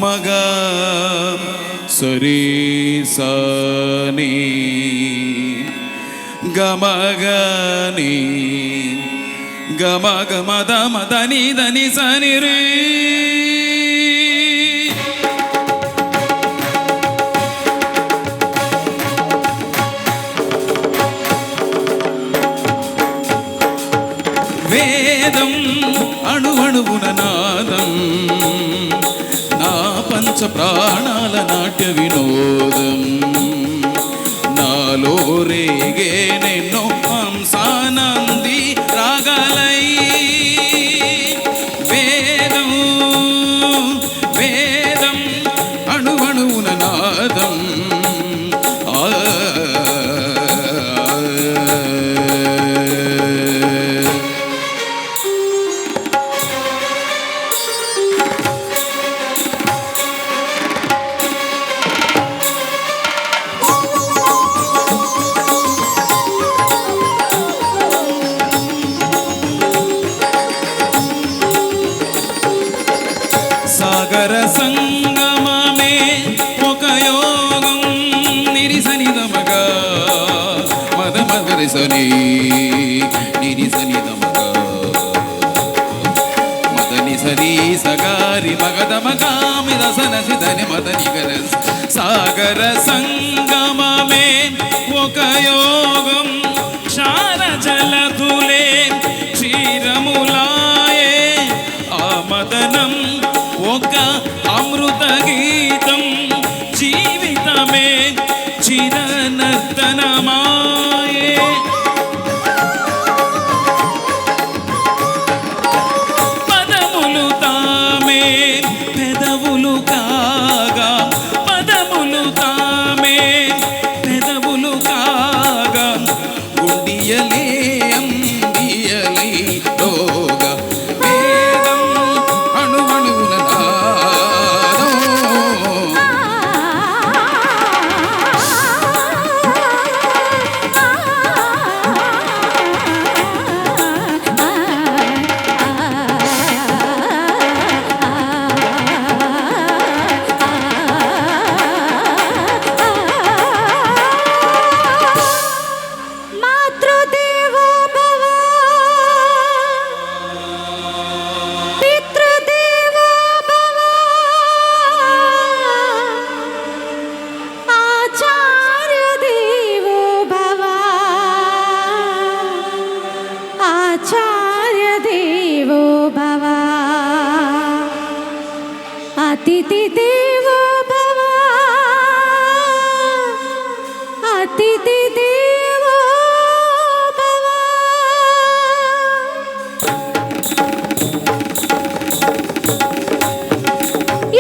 మగ సరి సని గమగని గమ గమద మదని దని సని రే. వేదం అణువణువున నాదం నా పంచ ప్రాణాల నాట్య వినోదం నాలో రేగే నెన్నో హంసానంది రాగాలై. వేదం వేదం అణువణువున నాదం సాగర సంగమమే ఒక యోగం నిరిసని దమగ మద మదరిసని నిరిసని దమగ మదని సరి సగారి మగదమగామి దసన సిదని మదని గర. సాగర సంగమమే ఒక యోగం క్షార జలధులే క్షీరములాయే ఆ మదనం ఒక అమృత గీతం జీవితమే చిరనర్తనమాయే. పదములు తామే పెదవులు కాగా పదములు తామే పెదవులు కాగా గుండియలే అందియలే లోగా. అతిథి దేవో భవ అతిథి దేవో భవ.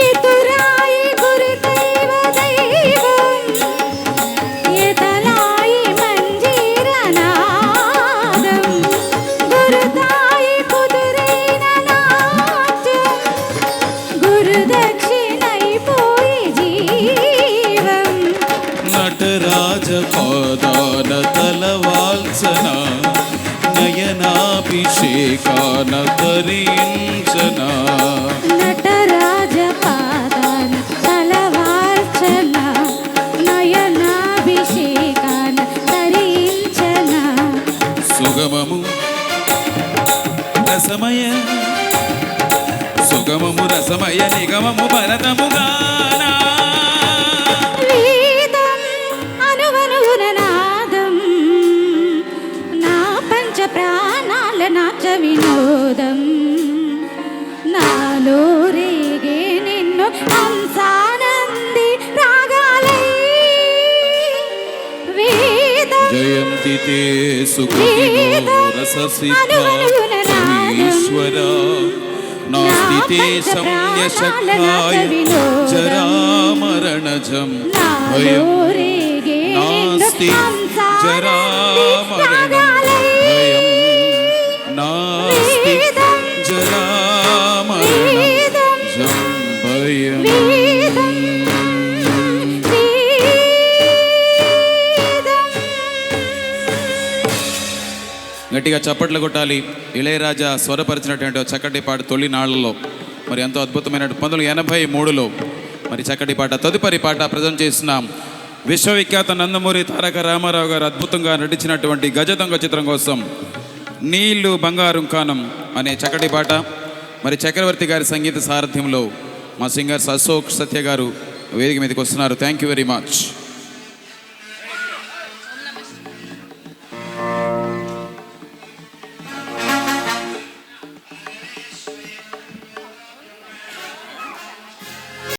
ఎదురాయి గురుదైవ దైవం ఎదలాయి మంజీరనాదం గురుదాయి కుదురైన నాట్యం గురుదక్షిణైపోయి జీవం. నటరాజ పాదాన తలవాల్సన నయనాభిషేకాన తరించన. నటరాజ పాదాన తలవాల్చన నయనాభిషేకాన తరించన. సుగమము రసమయ సుగమము రసమయ నిగమము భరతముగానా. వేదం అనువనువున నాదం నా పంచ ప్రాణాల నాట్య వినోదం నాలో రేగే నిన్ను హంసానంది రాగాలై. వేదం జయంతి తే సుకృతినో రససిద్ధాశ్వర నాస్తి తే సంయశక్తాయ జరామరణజం భయం నాస్తి జరామరణం భయం నాస్తి జరామరణజం భయం. గట్టిగా చప్పట్లు కొట్టాలి. ఇళయరాజా స్వరపరిచినటువంటి చక్కటి పాట తొలి నాళ్లలో మరి ఎంతో అద్భుతమైన 1983లో మరి చక్కటి పాట. తదుపరి పాట ప్రజెంట్ చేస్తున్నాం. విశ్వవిఖ్యాత నందమూరి తారక రామారావు గారు అద్భుతంగా నటించినటువంటి గజదొంగ చిత్రం కోసం నీళ్లు బంగారం కానం అనే చక్కటి పాట. మరి చక్రవర్తి గారి సంగీత సారథ్యంలో మా సింగర్స్ అశోక్, సత్య గారు వేదిక మీదకి వస్తున్నారు. Thank you very much.